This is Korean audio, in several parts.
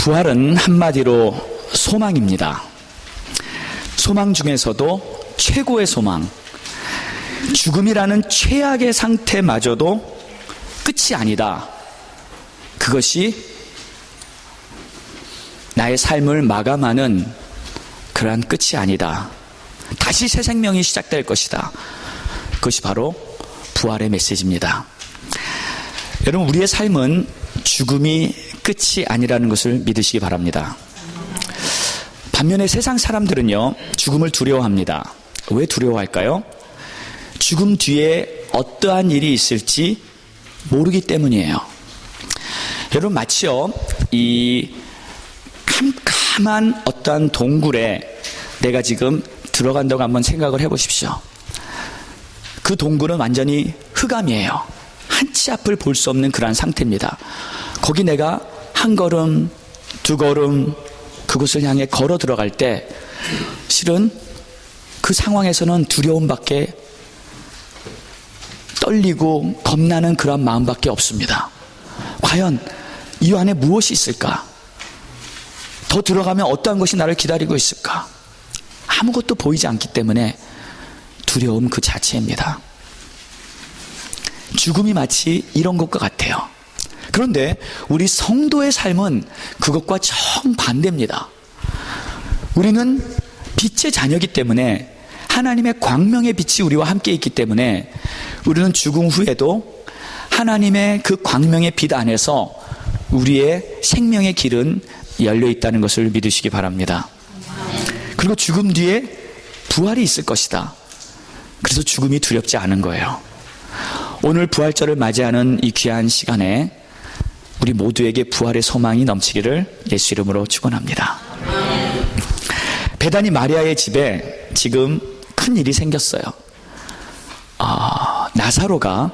부활은 한마디로 소망입니다. 소망 중에서도 최고의 소망, 죽음이라는 최악의 상태마저도 끝이 아니다. 그것이 나의 삶을 마감하는 그러한 끝이 아니다. 다시 새 생명이 시작될 것이다. 그것이 바로 부활의 메시지입니다. 여러분, 우리의 삶은 죽음이 끝이 아니라는 것을 믿으시기 바랍니다. 반면에 세상 사람들은요, 죽음을 두려워합니다. 왜 두려워할까요? 죽음 뒤에 어떠한 일이 있을지 모르기 때문이에요. 여러분, 마치요, 이 캄캄한 어떠한 동굴에 내가 지금 들어간다고 한번 생각을 해보십시오. 그 동굴은 완전히 흑암이에요. 한 치 앞을 볼 수 없는 그러한 상태입니다. 거기 내가 한 걸음, 두 걸음 그곳을 향해 걸어 들어갈 때 실은 그 상황에서는 두려움밖에, 떨리고 겁나는 그런 마음밖에 없습니다. 과연 이 안에 무엇이 있을까? 더 들어가면 어떠한 것이 나를 기다리고 있을까? 아무것도 보이지 않기 때문에 두려움 그 자체입니다. 죽음이 마치 이런 것과 같아요. 그런데 우리 성도의 삶은 그것과 정반대입니다. 우리는 빛의 자녀이기 때문에, 하나님의 광명의 빛이 우리와 함께 있기 때문에 우리는 죽음 후에도 하나님의 그 광명의 빛 안에서 우리의 생명의 길은 열려 있다는 것을 믿으시기 바랍니다. 그리고 죽음 뒤에 부활이 있을 것이다. 그래서 죽음이 두렵지 않은 거예요. 오늘 부활절을 맞이하는 이 귀한 시간에 우리 모두에게 부활의 소망이 넘치기를 예수 이름으로 축원합니다. 베다니 마리아의 집에 지금 큰 일이 생겼어요. 나사로가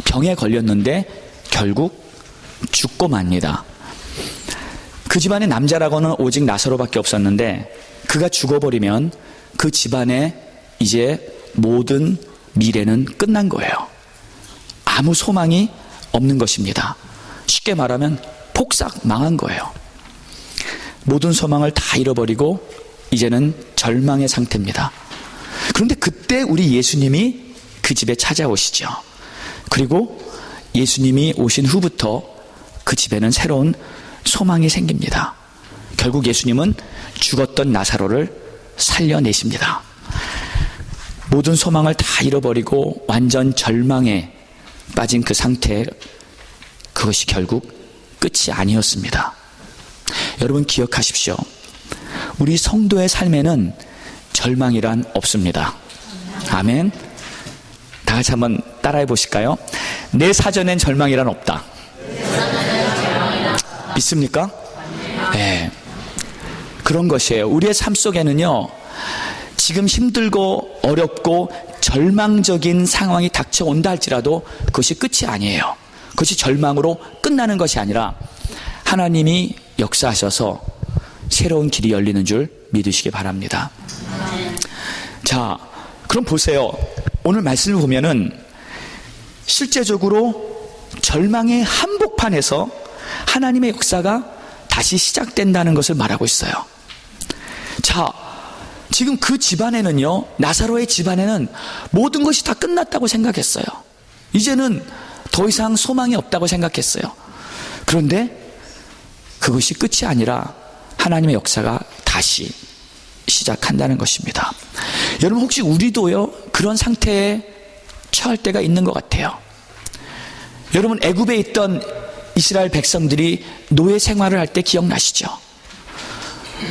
병에 걸렸는데 결국 죽고 맙니다. 그 집안의 남자라고는 오직 나사로밖에 없었는데 그가 죽어버리면 그 집안의 이제 모든 미래는 끝난 거예요. 아무 소망이 없는 것입니다. 쉽게 말하면 폭삭 망한 거예요. 모든 소망을 다 잃어버리고 이제는 절망의 상태입니다. 그런데 그때 우리 예수님이 그 집에 찾아오시죠. 그리고 예수님이 오신 후부터 그 집에는 새로운 소망이 생깁니다. 결국 예수님은 죽었던 나사로를 살려내십니다. 모든 소망을 다 잃어버리고 완전 절망에 빠진 그 상태, 그것이 결국 끝이 아니었습니다. 여러분 기억하십시오. 우리 성도의 삶에는 절망이란 없습니다. 아멘. 다 같이 한번 따라해 보실까요? 내 사전엔 절망이란 없다. 믿습니까? 네. 그런 것이에요. 우리의 삶 속에는요, 지금 힘들고 어렵고 절망적인 상황이 닥쳐온다 할지라도 그것이 끝이 아니에요. 그것이 절망으로 끝나는 것이 아니라 하나님이 역사하셔서 새로운 길이 열리는 줄 믿으시기 바랍니다. 자, 그럼 보세요. 오늘 말씀을 보면은 실제적으로 절망의 한복판에서 하나님의 역사가 다시 시작된다는 것을 말하고 있어요. 자, 지금 그 집안에는요, 나사로의 집안에는 모든 것이 다 끝났다고 생각했어요. 이제는 더 이상 소망이 없다고 생각했어요. 그런데 그것이 끝이 아니라 하나님의 역사가 다시 시작한다는 것입니다. 여러분 혹시 우리도요, 그런 상태에 처할 때가 있는 것 같아요. 여러분 애굽에 있던 이스라엘 백성들이 노예 생활을 할 때 기억나시죠?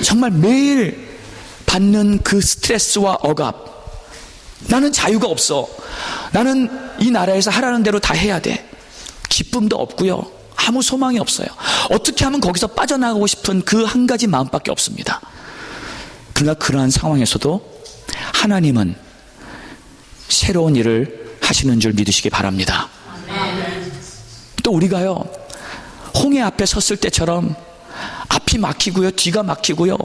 정말 매일 받는 그 스트레스와 억압. 나는 자유가 없어. 나는 이 나라에서 하라는 대로 다 해야 돼. 기쁨도 없고요, 아무 소망이 없어요. 어떻게 하면 거기서 빠져나가고 싶은 그 한 가지 마음밖에 없습니다. 그러나 그러한 상황에서도 하나님은 새로운 일을 하시는 줄 믿으시기 바랍니다. 또 우리가요, 홍해 앞에 섰을 때처럼 앞이 막히고요, 뒤가 막히고요,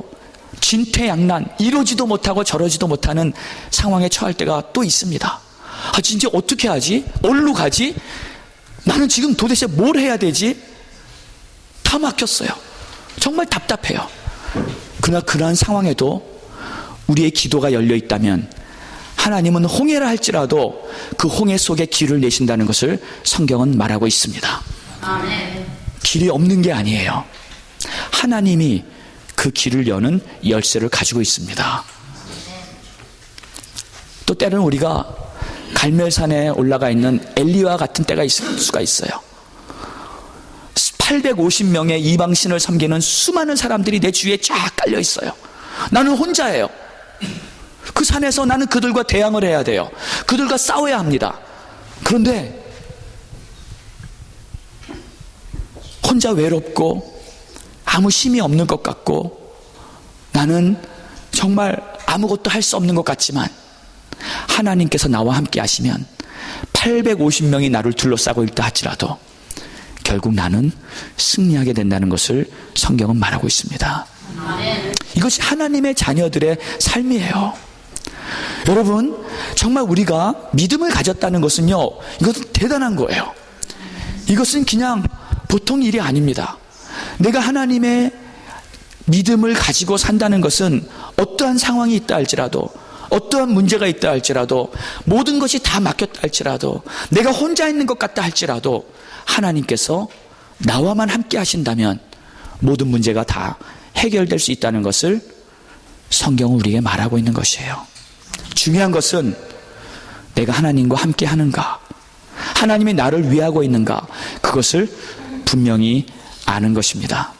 진퇴양난, 이러지도 못하고 저러지도 못하는 상황에 처할 때가 또 있습니다. 아, 진짜 어떻게 하지? 어디로 가지? 나는 지금 도대체 뭘 해야 되지? 다 막혔어요. 정말 답답해요. 그러나 그러한 상황에도 우리의 기도가 열려 있다면 하나님은 홍해라 할지라도 그 홍해 속에 길을 내신다는 것을 성경은 말하고 있습니다. 아멘. 길이 없는 게 아니에요. 하나님이 그 길을 여는 열쇠를 가지고 있습니다. 또 때로는 우리가 갈멜산에 올라가 있는 엘리와 같은 때가 있을 수가 있어요. 850명의 이방신을 섬기는 수많은 사람들이 내 주위에 쫙 깔려 있어요. 나는 혼자예요. 그 산에서 나는 그들과 대항을 해야 돼요. 그들과 싸워야 합니다. 그런데 혼자 외롭고 아무 힘이 없는 것 같고 나는 정말 아무것도 할 수 없는 것 같지만 하나님께서 나와 함께 하시면 850명이 나를 둘러싸고 있다 할지라도 결국 나는 승리하게 된다는 것을 성경은 말하고 있습니다. 이것이 하나님의 자녀들의 삶이에요. 여러분, 정말 우리가 믿음을 가졌다는 것은요, 이것은 대단한 거예요. 이것은 그냥 보통 일이 아닙니다. 내가 하나님의 믿음을 가지고 산다는 것은 어떠한 상황이 있다 할지라도, 어떠한 문제가 있다 할지라도, 모든 것이 다 막혔다 할지라도, 내가 혼자 있는 것 같다 할지라도 하나님께서 나와만 함께 하신다면 모든 문제가 다 해결될 수 있다는 것을 성경은 우리에게 말하고 있는 것이에요. 중요한 것은 내가 하나님과 함께 하는가, 하나님이 나를 위하고 있는가, 그것을 분명히 아는 것입니다.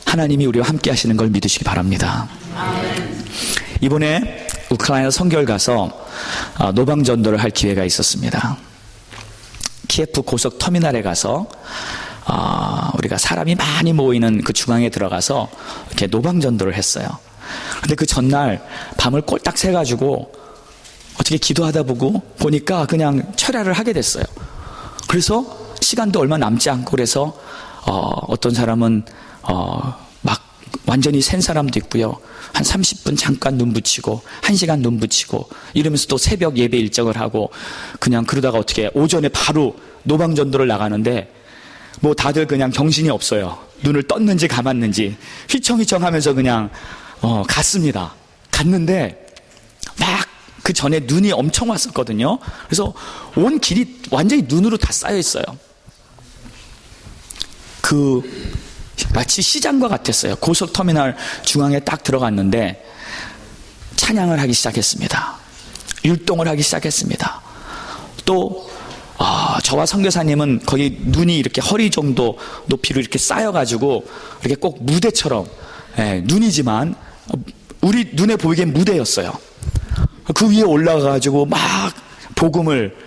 하나님이 우리와 함께 하시는 걸 믿으시기 바랍니다. 이번에 우크라이나 선교를 가서 노방전도를 할 기회가 있었습니다. 키예프 고속 터미널에 가서 우리가 사람이 많이 모이는 그 중앙에 들어가서 이렇게 노방전도를 했어요. 근데 그 전날 밤을 꼴딱 새가지고 어떻게 기도하다 보니까 그냥 철야를 하게 됐어요. 그래서 시간도 얼마 남지 않고 그래서 어떤 사람은 막 완전히 센 사람도 있고요. 한 30분 잠깐 눈 붙이고 1시간 눈 붙이고 이러면서 또 새벽 예배 일정을 하고 그냥 그러다가 어떻게 오전에 바로 노방전도를 나가는데 뭐 다들 그냥 정신이 없어요. 눈을 떴는지 감았는지 휘청휘청 하면서 그냥 갔습니다. 갔는데 막 그 전에 눈이 엄청 왔었거든요. 그래서 온 길이 완전히 눈으로 다 쌓여 있어요. 마치 시장과 같았어요. 고속터미널 중앙에 딱 들어갔는데 찬양을 하기 시작했습니다. 율동을 하기 시작했습니다. 또 저와 선교사님은 거기 눈이 이렇게 허리 정도 높이로 이렇게 쌓여가지고 이렇게 꼭 무대처럼, 눈이지만 우리 눈에 보이기엔 무대였어요. 그 위에 올라가가지고 막 복음을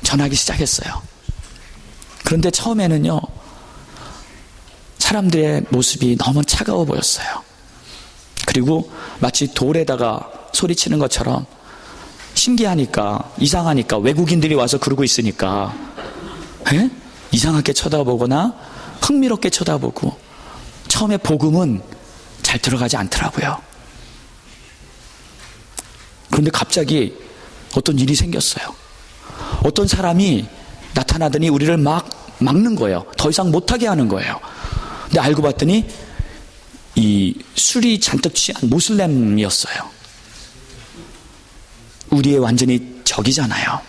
전하기 시작했어요. 그런데 처음에는요, 사람들의 모습이 너무 차가워 보였어요. 그리고 마치 돌에다가 소리치는 것처럼 신기하니까, 이상하니까, 외국인들이 와서 그러고 있으니까 이상하게 쳐다보거나 흥미롭게 쳐다보고 처음에 복음은 잘 들어가지 않더라고요. 그런데 갑자기 어떤 일이 생겼어요. 어떤 사람이 나타나더니 우리를 막 막는 거예요. 더 이상 못하게 하는 거예요. 근데 알고 봤더니 이 술이 잔뜩 취한 모슬렘이었어요. 우리의 완전히 적이잖아요.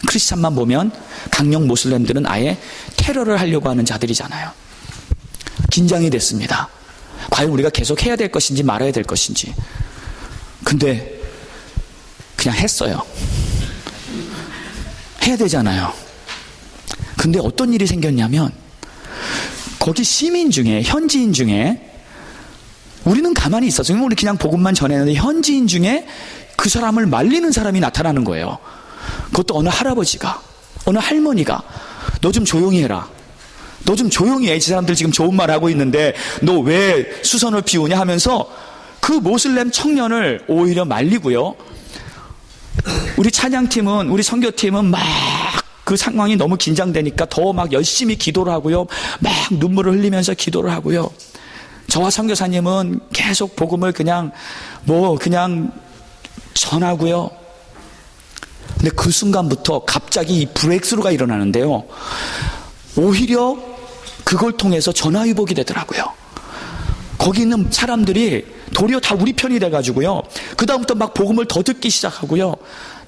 크리스찬만 보면 강력 모슬렘들은 아예 테러를 하려고 하는 자들이잖아요. 긴장이 됐습니다. 과연 우리가 계속 해야 될 것인지 말아야 될 것인지. 근데 그냥 했어요. 해야 되잖아요. 근데 어떤 일이 생겼냐면 거기 시민 중에, 현지인 중에, 우리는 가만히 있었어요. 우리 그냥 복음만 전했는데 현지인 중에 그 사람을 말리는 사람이 나타나는 거예요. 그것도 어느 할아버지가, 어느 할머니가 너 좀 조용히 해라. 너 좀 조용히 해. 이 사람들 지금 좋은 말 하고 있는데 너 왜 수선을 피우냐 하면서 그 모슬렘 청년을 오히려 말리고요. 우리 찬양팀은, 우리 선교팀은 막 그 상황이 너무 긴장되니까 더 막 열심히 기도를 하고요. 막 눈물을 흘리면서 기도를 하고요. 저와 선교사님은 계속 복음을 그냥 전하고요. 근데 그 순간부터 갑자기 이 브레이크스루가 일어나는데요. 오히려 그걸 통해서 전화위복이 되더라고요. 거기 있는 사람들이 도리어 다 우리 편이 돼가지고요. 그 다음부터 막 복음을 더 듣기 시작하고요.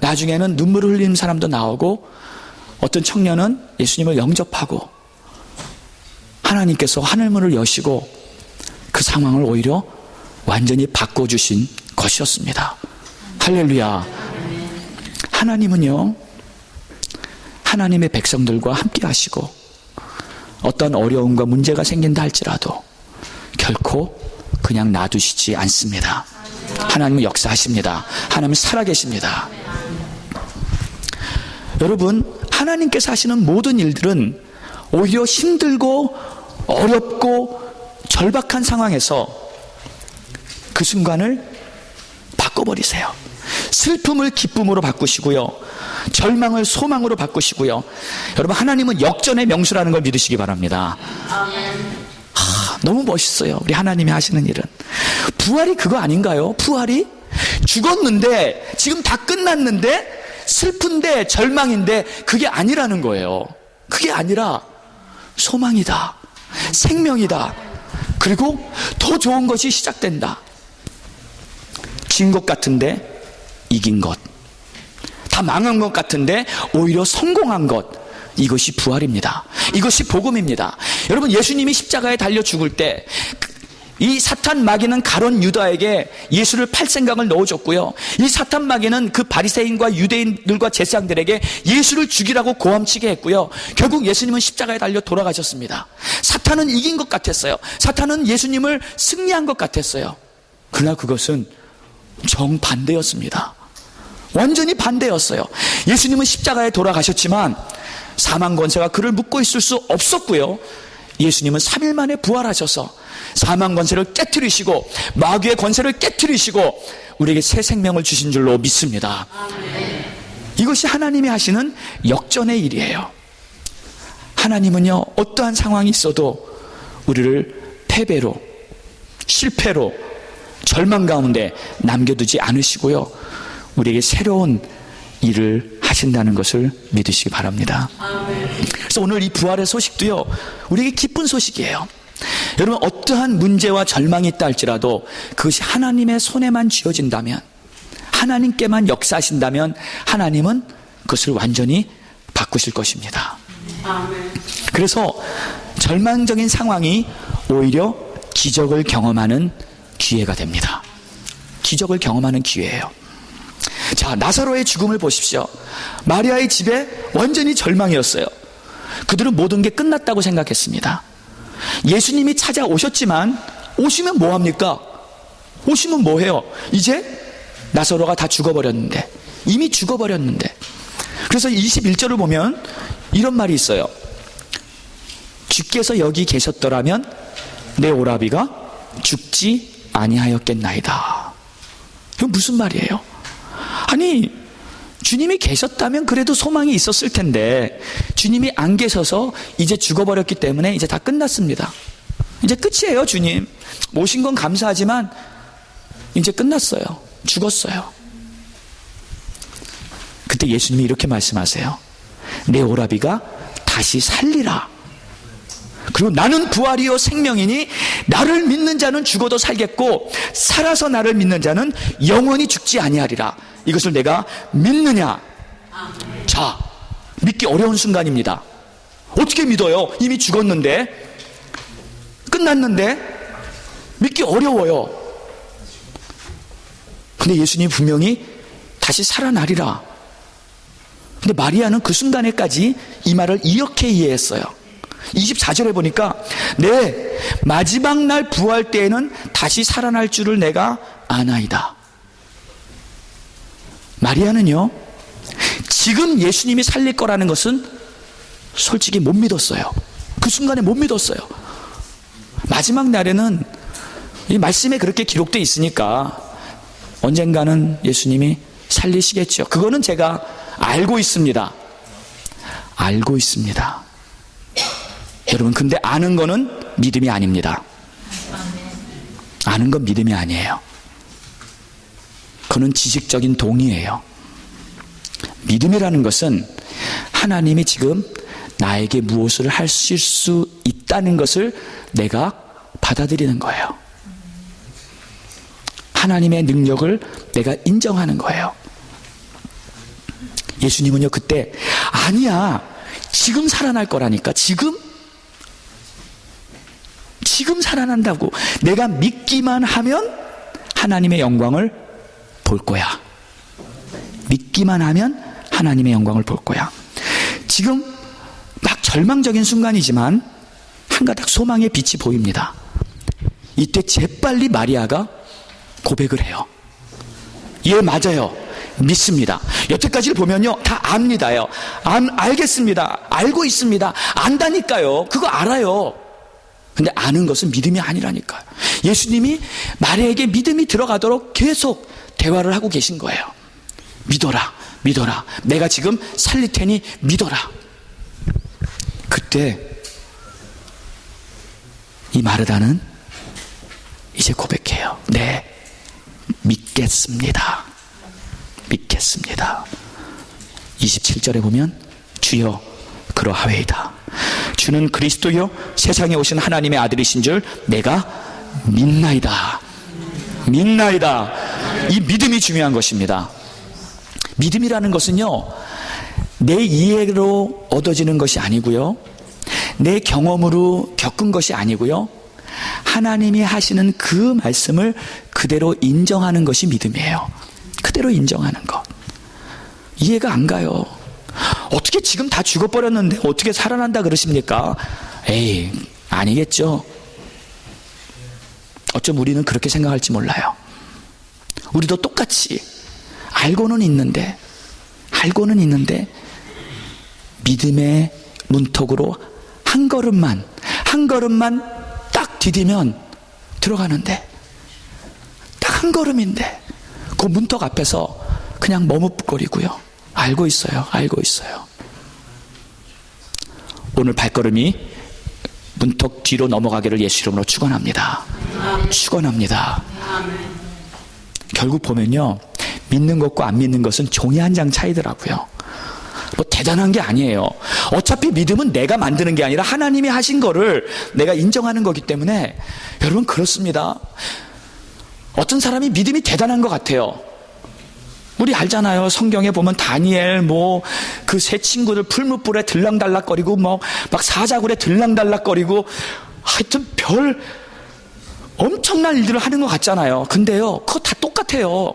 나중에는 눈물을 흘리는 사람도 나오고 어떤 청년은 예수님을 영접하고 하나님께서 하늘문을 여시고 그 상황을 오히려 완전히 바꿔주신 것이었습니다. 할렐루야. 하나님은요, 하나님의 백성들과 함께 하시고 어떤 어려움과 문제가 생긴다 할지라도 결코 그냥 놔두시지 않습니다. 하나님은 역사하십니다. 하나님은 살아계십니다. 여러분, 하나님께서 하시는 모든 일들은 오히려 힘들고 어렵고 절박한 상황에서 그 순간을 바꿔버리세요. 슬픔을 기쁨으로 바꾸시고요, 절망을 소망으로 바꾸시고요. 여러분, 하나님은 역전의 명수라는 걸 믿으시기 바랍니다. 너무 멋있어요, 우리 하나님이 하시는 일은. 부활이 그거 아닌가요? 부활이 죽었는데 지금 다 끝났는데 슬픈데 절망인데 그게 아니라는 거예요. 그게 아니라 소망이다, 생명이다, 그리고 더 좋은 것이 시작된다. 진 것 같은데 이긴 것, 다 망한 것 같은데 오히려 성공한 것, 이것이 부활입니다. 이것이 복음입니다. 여러분, 예수님이 십자가에 달려 죽을 때 이 사탄 마귀는 가룟 유다에게 예수를 팔 생각을 넣어줬고요, 이 사탄 마귀는 그 바리새인과 유대인들과 제사장들에게 예수를 죽이라고 고함치게 했고요, 결국 예수님은 십자가에 달려 돌아가셨습니다. 사탄은 이긴 것 같았어요. 사탄은 예수님을 승리한 것 같았어요. 그러나 그것은 정반대였습니다. 완전히 반대였어요. 예수님은 십자가에 돌아가셨지만 사망 권세가 그를 묶고 있을 수 없었고요, 예수님은 3일 만에 부활하셔서 사망 권세를 깨트리시고 마귀의 권세를 깨트리시고 우리에게 새 생명을 주신 줄로 믿습니다. 이것이 하나님이 하시는 역전의 일이에요. 하나님은요, 어떠한 상황이 있어도 우리를 패배로, 실패로, 절망 가운데 남겨두지 않으시고요, 우리에게 새로운 일을 하신다는 것을 믿으시기 바랍니다. 그래서 오늘 이 부활의 소식도요, 우리에게 기쁜 소식이에요. 여러분, 어떠한 문제와 절망이 있다 할지라도 그것이 하나님의 손에만 쥐어진다면, 하나님께만 역사하신다면 하나님은 그것을 완전히 바꾸실 것입니다. 그래서 절망적인 상황이 오히려 기적을 경험하는 기회가 됩니다. 기적을 경험하는 기회예요. 자, 나사로의 죽음을 보십시오. 마리아의 집에 완전히 절망이었어요. 그들은 모든 게 끝났다고 생각했습니다. 예수님이 찾아오셨지만 오시면 뭐합니까? 오시면 뭐해요? 이제 나사로가 다 죽어버렸는데, 이미 죽어버렸는데. 그래서 21절을 보면 이런 말이 있어요. 주께서 여기 계셨더라면 내 오라비가 죽지 아니하였겠나이다. 이건 무슨 말이에요? 아니, 주님이 계셨다면 그래도 소망이 있었을 텐데 주님이 안 계셔서 이제 죽어버렸기 때문에 이제 다 끝났습니다. 이제 끝이에요. 주님 오신 건 감사하지만 이제 끝났어요. 죽었어요. 그때 예수님이 이렇게 말씀하세요. 내 오라비가 다시 살리라. 그리고 나는 부활이요 생명이니 나를 믿는 자는 죽어도 살겠고 살아서 나를 믿는 자는 영원히 죽지 아니하리라. 이것을 내가 믿느냐? 자, 믿기 어려운 순간입니다. 어떻게 믿어요? 이미 죽었는데, 끝났는데 믿기 어려워요. 근데 예수님이 분명히 다시 살아나리라. 근데 마리아는 그 순간에까지 이 말을 이렇게 이해했어요. 24절에 보니까 네, 마지막 날 부활 때에는 다시 살아날 줄을 내가 아나이다. 마리아는요, 지금 예수님이 살릴 거라는 것은 솔직히 못 믿었어요. 그 순간에 못 믿었어요. 마지막 날에는 이 말씀에 그렇게 기록되어 있으니까 언젠가는 예수님이 살리시겠죠. 그거는 제가 알고 있습니다. 알고 있습니다. 여러분, 근데 아는 거는 믿음이 아닙니다. 아는 건 믿음이 아니에요. 그건 지식적인 동의예요. 믿음이라는 것은 하나님이 지금 나에게 무엇을 하실 수 있다는 것을 내가 받아들이는 거예요. 하나님의 능력을 내가 인정하는 거예요. 예수님은요, 그때 아니야, 지금 살아날 거라니까. 지금 살아난다고. 내가 믿기만 하면 하나님의 영광을 볼 거야. 믿기만 하면 하나님의 영광을 볼 거야. 지금 막 절망적인 순간이지만 한 가닥 소망의 빛이 보입니다. 이때 재빨리 마리아가 고백을 해요. 예, 맞아요. 믿습니다. 여태까지를 보면요, 다 압니다요. 알겠습니다. 알고 있습니다. 안다니까요. 그거 알아요. 근데 아는 것은 믿음이 아니라니까요. 예수님이 마리아에게 믿음이 들어가도록 계속 대화를 하고 계신 거예요. 믿어라, 믿어라. 내가 지금 살릴 테니 믿어라. 그때 이 마르다는 이제 고백해요. 네, 믿겠습니다. 믿겠습니다. 27절에 보면 주여 그러하외이다. 주는 그리스도요 세상에 오신 하나님의 아들이신 줄 내가 믿나이다. 믿나이다. 이 믿음이 중요한 것입니다. 믿음이라는 것은요, 내 이해로 얻어지는 것이 아니고요, 내 경험으로 겪은 것이 아니고요, 하나님이 하시는 그 말씀을 그대로 인정하는 것이 믿음이에요. 그대로 인정하는 것. 이해가 안 가요. 어떻게 지금 다 죽어버렸는데 어떻게 살아난다 그러십니까? 에이, 아니겠죠. 어쩜 우리는 그렇게 생각할지 몰라요. 우리도 똑같이 알고는 있는데 믿음의 문턱으로 한 걸음만 딱 디디면 들어가는데, 딱 한 걸음인데 그 문턱 앞에서 그냥 머뭇거리고요. 알고 있어요. 오늘 발걸음이 문턱 뒤로 넘어가기를 예수 이름으로 축원합니다. 축원합니다. 결국 보면요, 믿는 것과 안 믿는 것은 종이 한 장 차이더라고요. 뭐 대단한 게 아니에요. 어차피 믿음은 내가 만드는 게 아니라 하나님이 하신 거를 내가 인정하는 거기 때문에, 여러분 그렇습니다. 어떤 사람이 믿음이 대단한 것 같아요. 우리 알잖아요. 성경에 보면 다니엘 그 세 친구들 풀무불에 들락달락거리고 막 사자굴에 들락달락거리고 하여튼 별 엄청난 일들을 하는 것 같잖아요. 근데요, 그거 다 똑같아요.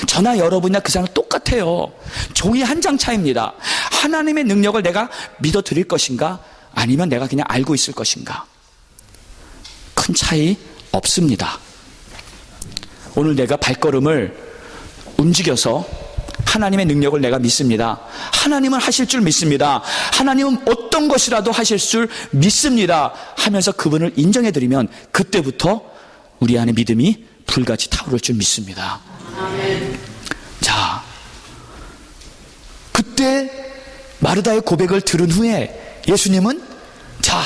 저나 여러분이나 그 사람 똑같아요. 종이 한 장 차이입니다. 하나님의 능력을 내가 믿어 드릴 것인가, 아니면 내가 그냥 알고 있을 것인가. 큰 차이 없습니다. 오늘 내가 발걸음을 움직여서 하나님의 능력을 내가 믿습니다. 하나님은 하실 줄 믿습니다. 하나님은 어떤 것이라도 하실 줄 믿습니다 하면서 그분을 인정해드리면, 그때부터 우리 안에 믿음이 불같이 타오를 줄 믿습니다. 아멘. 자, 그때 마르다의 고백을 들은 후에 예수님은 자,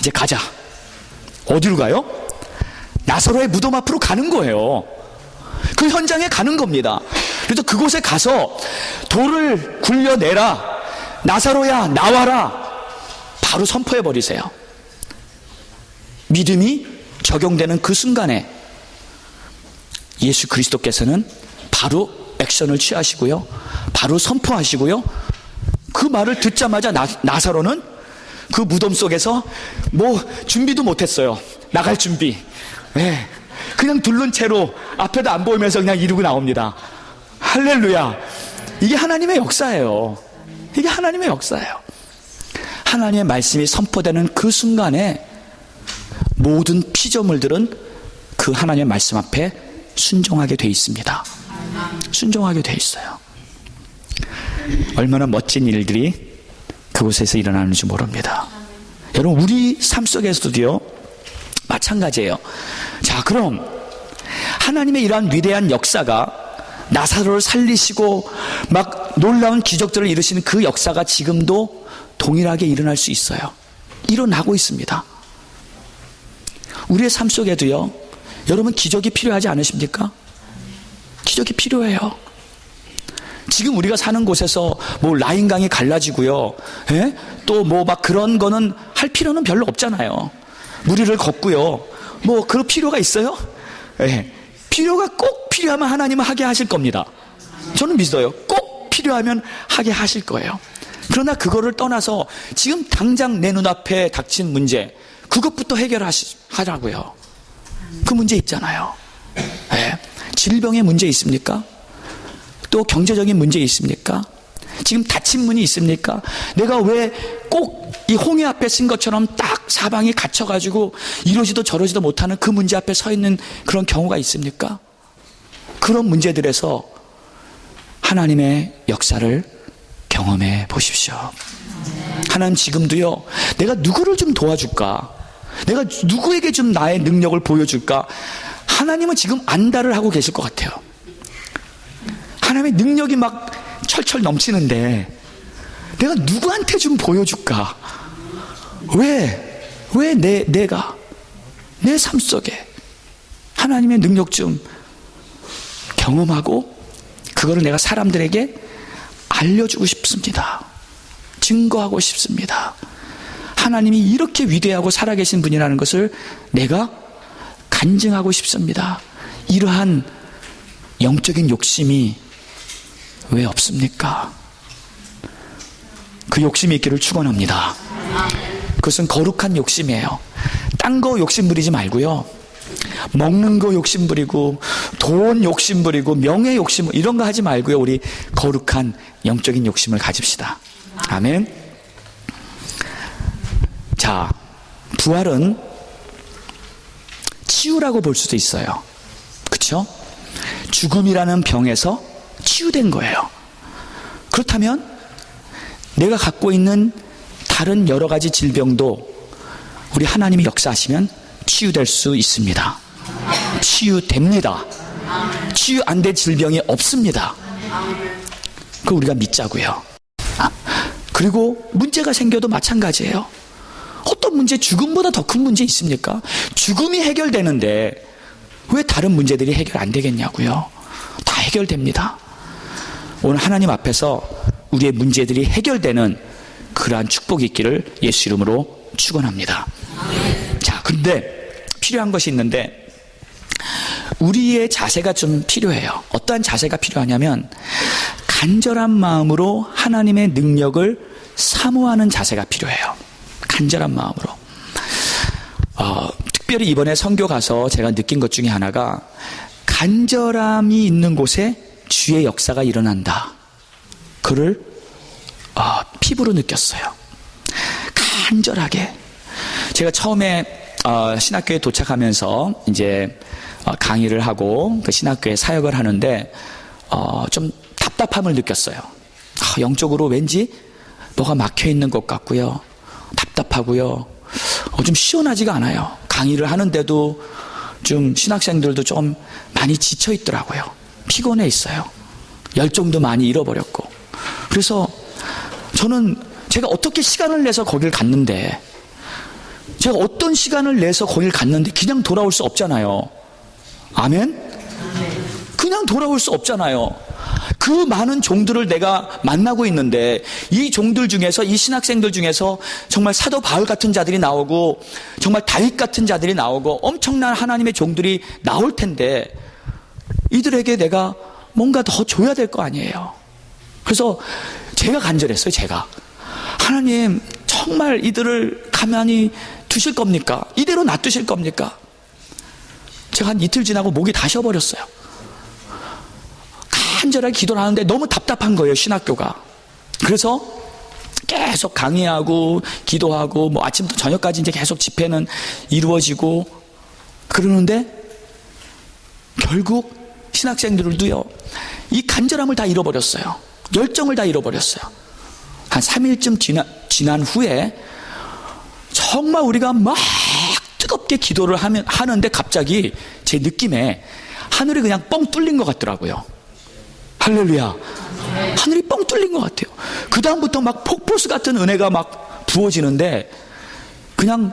이제 가자. 어디로 가요? 나사로의 무덤 앞으로 가는 거예요. 그 현장에 가는 겁니다. 그래서 그곳에 가서 돌을 굴려내라, 나사로야 나와라, 바로 선포해 버리세요. 믿음이 적용되는 그 순간에 예수 그리스도께서는 바로 액션을 취하시고요, 바로 선포하시고요, 그 말을 듣자마자 나사로는 그 무덤 속에서 준비도 못했어요. 나갈 준비. 네. 그냥 둘른 채로 앞에도 안 보이면서 그냥 이루고 나옵니다. 할렐루야. 이게 하나님의 역사예요. 이게 하나님의 역사예요. 하나님의 말씀이 선포되는 그 순간에 모든 피조물들은 그 하나님의 말씀 앞에 순종하게 돼 있습니다. 순종하게 돼 있어요. 얼마나 멋진 일들이 그곳에서 일어나는지 모릅니다. 여러분, 우리 삶 속에서도요 마찬가지예요. 자, 그럼 하나님의 이러한 위대한 역사가, 나사로를 살리시고 막 놀라운 기적들을 이루시는 그 역사가 지금도 동일하게 일어날 수 있어요. 일어나고 있습니다. 우리의 삶 속에도요, 여러분 기적이 필요하지 않으십니까? 기적이 필요해요. 지금 우리가 사는 곳에서 라인강이 갈라지고요, 또 막 그런 거는 할 필요는 별로 없잖아요. 무리를 걷고요, 그럴 필요가 있어요? 필요가 꼭 필요하면 하나님은 하게 하실 겁니다. 저는 믿어요. 꼭 필요하면 하게 하실 거예요. 그러나 그거를 떠나서 지금 당장 내 눈앞에 닥친 문제, 그것부터 해결하라고요. 그 문제 있잖아요. 네. 질병의 문제 있습니까? 또 경제적인 문제 있습니까? 지금 닫힌 문이 있습니까? 내가 왜 꼭 이 홍해 앞에 쓴 것처럼 딱 사방이 갇혀가지고 이러지도 저러지도 못하는 그 문제 앞에 서 있는 그런 경우가 있습니까? 그런 문제들에서 하나님의 역사를 경험해 보십시오. 하나님 지금도요, 내가 누구를 좀 도와줄까? 내가 누구에게 좀 나의 능력을 보여줄까? 하나님은 지금 안달을 하고 계실 것 같아요. 하나님의 능력이 막 철철 넘치는데 내가 누구한테 좀 보여줄까? 왜 내가 내 삶 속에 하나님의 능력 좀 경험하고 그거를 내가 사람들에게 알려주고 싶습니다. 증거하고 싶습니다. 하나님이 이렇게 위대하고 살아계신 분이라는 것을 내가 간증하고 싶습니다. 이러한 영적인 욕심이 왜 없습니까? 그 욕심이 있기를 축원합니다. 그것은 거룩한 욕심이에요. 딴 거 욕심 부리지 말고요. 먹는 거 욕심 부리고 돈 욕심 부리고 명예 욕심 이런 거 하지 말고요. 우리 거룩한 영적인 욕심을 가집시다. 아멘. 자, 부활은 치유라고 볼 수도 있어요. 그렇죠? 죽음이라는 병에서 치유된 거예요. 그렇다면 내가 갖고 있는 다른 여러 가지 질병도 우리 하나님이 역사하시면 치유될 수 있습니다. 치유됩니다. 치유 안 된 질병이 없습니다. 그거 우리가 믿자고요. 그리고 문제가 생겨도 마찬가지예요. 어떤 문제, 죽음보다 더 큰 문제 있습니까? 죽음이 해결되는데 왜 다른 문제들이 해결 안 되겠냐고요. 다 해결됩니다. 오늘 하나님 앞에서 우리의 문제들이 해결되는 그러한 축복이 있기를 예수 이름으로 축원합니다. 자, 근데 필요한 것이 있는데 우리의 자세가 좀 필요해요. 어떠한 자세가 필요하냐면 간절한 마음으로 하나님의 능력을 사모하는 자세가 필요해요. 간절한 마음으로. 특별히 이번에 선교 가서 제가 느낀 것 중에 하나가 간절함이 있는 곳에 주의 역사가 일어난다. 그를 피부로 느꼈어요. 간절하게. 제가 처음에 신학교에 도착하면서 이제 강의를 하고 그 신학교에 사역을 하는데 좀 답답함을 느꼈어요. 영적으로 왠지 뭐가 막혀 있는 것 같고요. 답답하고요. 좀 시원하지가 않아요. 강의를 하는데도 좀 신학생들도 좀 많이 지쳐 있더라고요. 피곤해 있어요. 열정도 많이 잃어버렸고. 그래서 저는 제가 어떻게 시간을 내서 거길 갔는데 제가 어떤 시간을 내서 거길 갔는데 그냥 돌아올 수 없잖아요. 아멘? 그냥 돌아올 수 없잖아요. 그 많은 종들을 내가 만나고 있는데 이 종들 중에서 이 신학생들 중에서 정말 사도 바울 같은 자들이 나오고 정말 다윗 같은 자들이 나오고 엄청난 하나님의 종들이 나올 텐데 이들에게 내가 뭔가 더 줘야 될 거 아니에요. 그래서 제가 간절했어요. 제가 하나님 정말 이들을 가만히 두실 겁니까? 이대로 놔두실 겁니까? 제가 한 이틀 지나고 목이 다 쉬어버렸어요. 간절하게 기도를 하는데 너무 답답한 거예요. 신학교가. 그래서 계속 강의하고 기도하고 뭐 아침부터 저녁까지 이제 계속 집회는 이루어지고 그러는데 결국 신학생들도요 이 간절함을 다 잃어버렸어요. 열정을 다 잃어버렸어요. 한 3일쯤 지난 후에 정말 우리가 막 뜨겁게 기도를 하는데 갑자기 제 느낌에 하늘이 그냥 뻥 뚫린 것 같더라고요. 할렐루야. 하늘이 뻥 뚫린 것 같아요. 그 다음부터 막 폭포수 같은 은혜가 막 부어지는데 그냥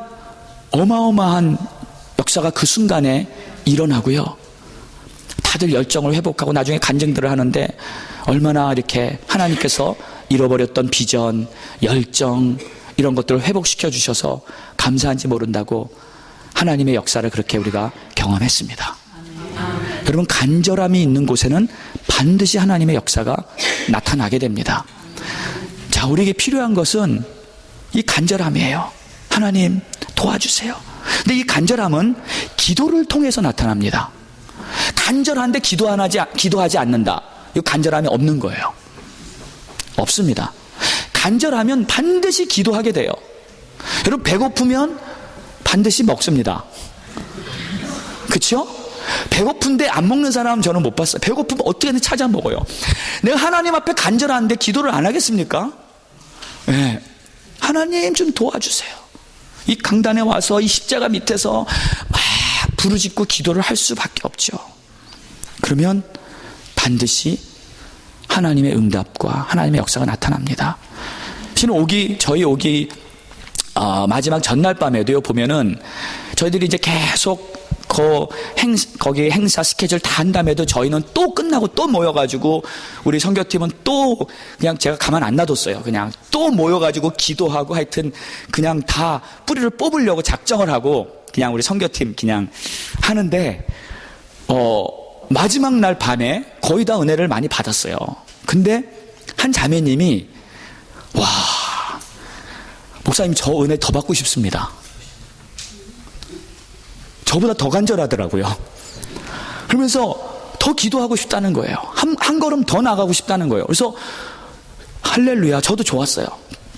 어마어마한 역사가 그 순간에 일어나고요. 다들 열정을 회복하고 나중에 간증들을 하는데 얼마나 이렇게 하나님께서 잃어버렸던 비전, 열정 이런 것들을 회복시켜 주셔서 감사한지 모른다고 하나님의 역사를 그렇게 우리가 경험했습니다. 여러분, 간절함이 있는 곳에는 반드시 하나님의 역사가 나타나게 됩니다. 자, 우리에게 필요한 것은 이 간절함이에요. 하나님 도와주세요. 근데 이 간절함은 기도를 통해서 나타납니다. 간절한데 기도하지 않는다. 이 간절함이 없는 거예요. 없습니다. 간절하면 반드시 기도하게 돼요. 여러분, 배고프면 반드시 먹습니다. 그렇죠? 배고픈데 안 먹는 사람은 저는 못 봤어요. 배고프면 어떻게든 찾아 먹어요. 내가 하나님 앞에 간절한데 기도를 안 하겠습니까? 네. 하나님 좀 도와주세요. 이 강단에 와서 이 십자가 밑에서 막 부르짖고 기도를 할 수밖에 없죠. 그러면 반드시 하나님의 응답과 하나님의 역사가 나타납니다. 저희 오기 마지막 전날 밤에도요, 보면은 저희들이 이제 계속 거기 행사 스케줄 다 한 다음에도 저희는 또 끝나고 또 모여가지고 우리 선교팀은 또 그냥 제가 가만 안 놔뒀어요. 그냥 또 모여가지고 기도하고 하여튼 그냥 다 뿌리를 뽑으려고 작정을 하고 그냥 우리 선교팀 그냥 하는데 마지막 날 밤에 거의 다 은혜를 많이 받았어요. 근데 한 자매님이 와, 목사님 저 은혜 더 받고 싶습니다. 저보다 더 간절하더라고요. 그러면서 더 기도하고 싶다는 거예요. 한 걸음 더 나가고 싶다는 거예요. 그래서 할렐루야, 저도 좋았어요.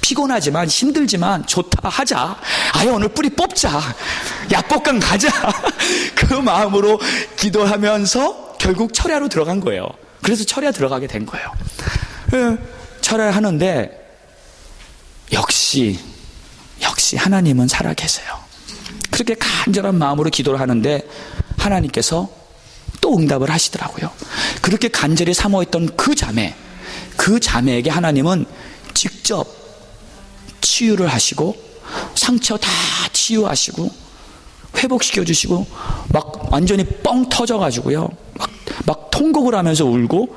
피곤하지만 힘들지만 좋다, 하자. 아예 오늘 뿌리 뽑자. 약복강 가자. 그 마음으로 기도하면서 결국 철야로 들어간 거예요. 그래서 철야 들어가게 된 거예요. 철야를 하는데 역시 하나님은 살아계세요. 그렇게 간절한 마음으로 기도를 하는데 하나님께서 또 응답을 하시더라고요. 그렇게 간절히 사모했던 그 자매에게 하나님은 직접 치유를 하시고 상처 다 치유하시고 회복시켜 주시고 막 완전히 뻥 터져가지고요, 막 통곡을 하면서 울고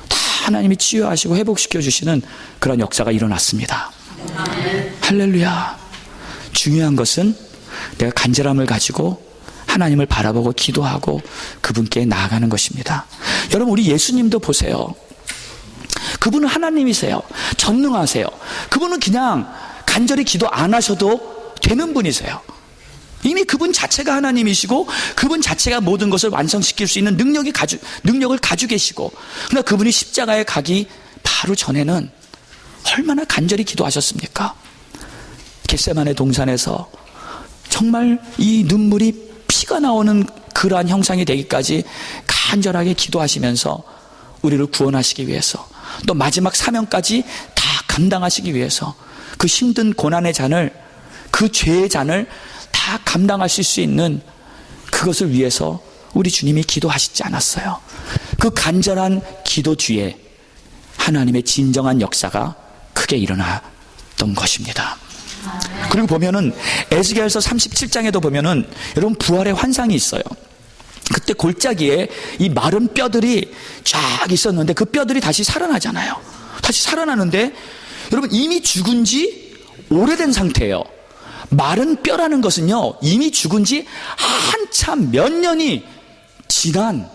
다 하나님이 치유하시고 회복시켜 주시는 그런 역사가 일어났습니다. 할렐루야. 중요한 것은 내가 간절함을 가지고 하나님을 바라보고 기도하고 그분께 나아가는 것입니다. 여러분, 우리 예수님도 보세요. 그분은 하나님이세요. 전능하세요. 그분은 그냥 간절히 기도 안 하셔도 되는 분이세요. 이미 그분 자체가 하나님이시고 그분 자체가 모든 것을 완성시킬 수 있는 능력을 가지고 계시고, 그러나 그분이 십자가에 가기 바로 전에는 얼마나 간절히 기도하셨습니까? 겟세마네 동산에서 정말 이 눈물이 피가 나오는 그러한 형상이 되기까지 간절하게 기도하시면서 우리를 구원하시기 위해서, 또 마지막 사명까지 다 감당하시기 위해서 그 힘든 고난의 잔을, 그 죄의 잔을 다 감당하실 수 있는 그것을 위해서 우리 주님이 기도하시지 않았어요. 그 간절한 기도 뒤에 하나님의 진정한 역사가 크게 일어났던 것입니다. 그리고 보면은 에스겔서 37장에도 보면은 여러분 부활의 환상이 있어요. 그때 골짜기에 이 마른 뼈들이 쫙 있었는데 그 뼈들이 다시 살아나잖아요. 다시 살아나는데 여러분 이미 죽은 지 오래된 상태예요. 마른 뼈라는 것은요, 이미 죽은 지 한참 몇 년이 지난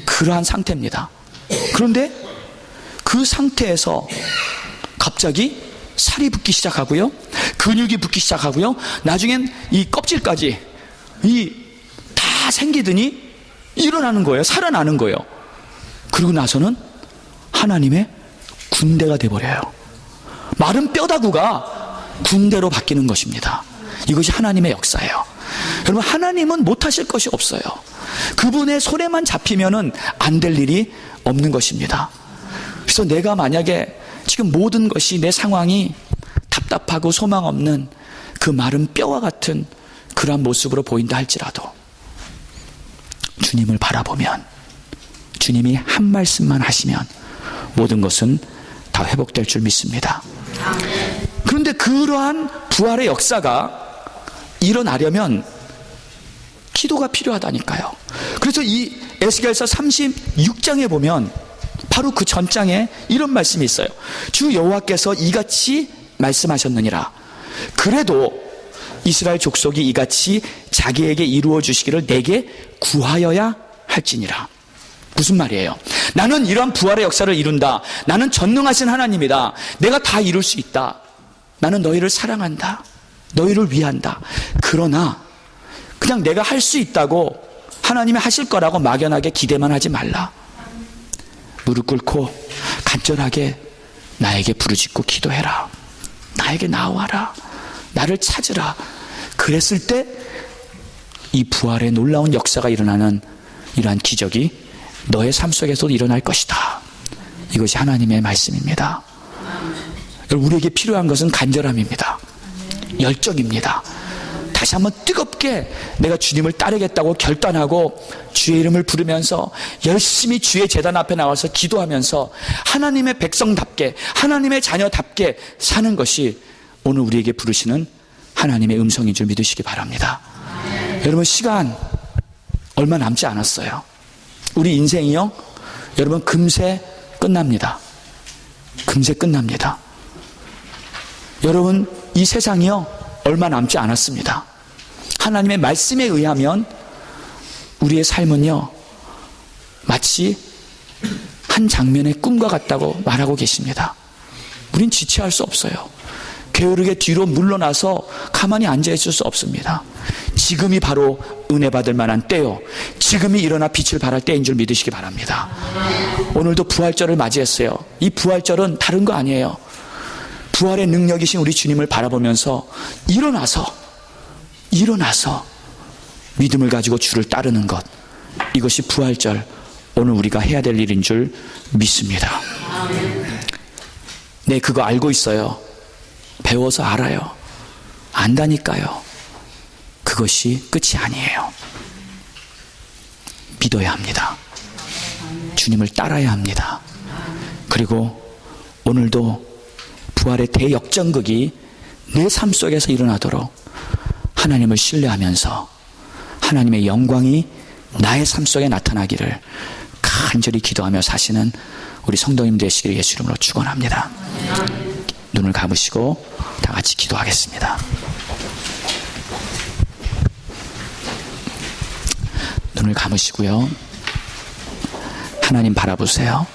그러한 상태입니다. 그런데 그 상태에서 갑자기 살이 붙기 시작하고요, 근육이 붙기 시작하고요, 나중엔 이 껍질까지 다 생기더니 일어나는 거예요. 살아나는 거예요. 그러고 나서는 하나님의 군대가 돼버려요. 마른 뼈다구가 군대로 바뀌는 것입니다. 이것이 하나님의 역사예요. 여러분, 하나님은 못하실 것이 없어요. 그분의 손에만 잡히면은 안 될 일이 없는 것입니다. 그래서 내가 만약에 지금 모든 것이, 내 상황이 답답하고 소망 없는 그 마른 뼈와 같은 그러한 모습으로 보인다 할지라도 주님을 바라보면, 주님이 한 말씀만 하시면 모든 것은 다 회복될 줄 믿습니다. 그런데 그러한 부활의 역사가 일어나려면 기도가 필요하다니까요. 그래서 이 에스겔서 36장에 보면 바로 그 전장에 이런 말씀이 있어요. 주 여호와께서 이같이 말씀하셨느니라. 그래도 이스라엘 족속이 이같이 자기에게 이루어 주시기를 내게 구하여야 할지니라. 무슨 말이에요? 나는 이러한 부활의 역사를 이룬다. 나는 전능하신 하나님이다. 내가 다 이룰 수 있다. 나는 너희를 사랑한다. 너희를 위한다. 그러나 그냥 내가 할 수 있다고 하나님이 하실 거라고 막연하게 기대만 하지 말라. 무릎 꿇고 간절하게 나에게 부르짖고 기도해라. 나에게 나와라. 나를 찾으라. 그랬을 때 이 부활의 놀라운 역사가 일어나는 이러한 기적이 너의 삶 속에서도 일어날 것이다. 이것이 하나님의 말씀입니다. 우리에게 필요한 것은 간절함입니다. 열정입니다. 다시 한번 뜨겁게 내가 주님을 따르겠다고 결단하고 주의 이름을 부르면서 열심히 주의 제단 앞에 나와서 기도하면서 하나님의 백성답게, 하나님의 자녀답게 사는 것이 오늘 우리에게 부르시는 하나님의 음성인 줄 믿으시기 바랍니다. 여러분, 시간 얼마 남지 않았어요. 우리 인생이요, 여러분, 금세 끝납니다. 금세 끝납니다. 여러분, 이 세상이요, 얼마 남지 않았습니다. 하나님의 말씀에 의하면 우리의 삶은요, 마치 한 장면의 꿈과 같다고 말하고 계십니다. 우린 지체할 수 없어요. 게으르게 뒤로 물러나서 가만히 앉아있을 수 없습니다. 지금이 바로 은혜 받을 만한 때요, 지금이 일어나 빛을 발할 때인 줄 믿으시기 바랍니다. 오늘도 부활절을 맞이했어요. 이 부활절은 다른 거 아니에요. 부활의 능력이신 우리 주님을 바라보면서 일어나서 믿음을 가지고 주를 따르는 것, 이것이 부활절 오늘 우리가 해야 될 일인 줄 믿습니다. 네, 그거 알고 있어요. 배워서 알아요. 안다니까요. 그것이 끝이 아니에요. 믿어야 합니다. 주님을 따라야 합니다. 그리고 오늘도 부활의 대역전극이 내 삶 속에서 일어나도록 하나님을 신뢰하면서 하나님의 영광이 나의 삶 속에 나타나기를 간절히 기도하며 사시는 우리 성도님 되시기를 예수 이름으로 축원합니다. 눈을 감으시고 다 같이 기도하겠습니다. 눈을 감으시고요, 하나님 바라보세요.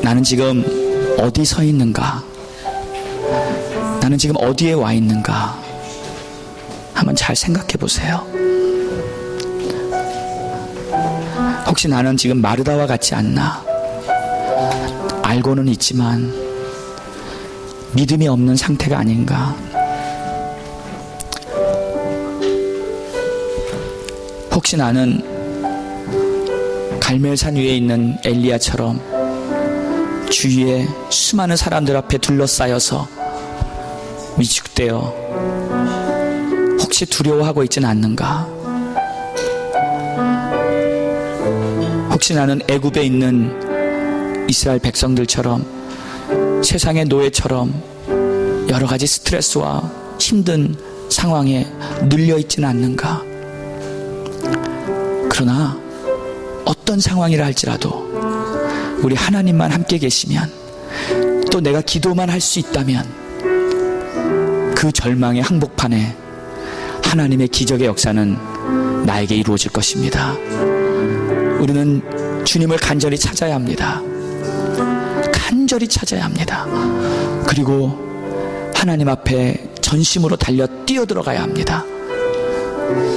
나는 지금 어디 서 있는가? 나는 지금 어디에 와 있는가? 한번 잘 생각해 보세요. 혹시 나는 지금 마르다와 같지 않나? 알고는 있지만 믿음이 없는 상태가 아닌가? 혹시 나는 갈멜산 위에 있는 엘리야처럼 주위에 수많은 사람들 앞에 둘러싸여서 위축되어 혹시 두려워하고 있지는 않는가? 혹시 나는 애굽에 있는 이스라엘 백성들처럼 세상의 노예처럼 여러 가지 스트레스와 힘든 상황에 눌려 있지는 않는가? 그러나 어떤 상황이라 할지라도 우리 하나님만 함께 계시면, 또 내가 기도만 할 수 있다면 그 절망의 항복판에 하나님의 기적의 역사는 나에게 이루어질 것입니다. 우리는 주님을 간절히 찾아야 합니다. 간절히 찾아야 합니다. 그리고 하나님 앞에 전심으로 달려 뛰어들어가야 합니다.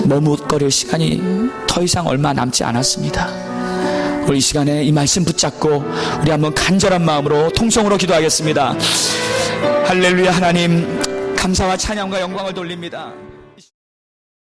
머뭇거릴 시간이 더 이상 얼마 남지 않았습니다. 우리 이 시간에 이 말씀 붙잡고 우리 한번 간절한 마음으로 통성으로 기도하겠습니다. 할렐루야. 하나님, 감사와 찬양과 영광을 돌립니다.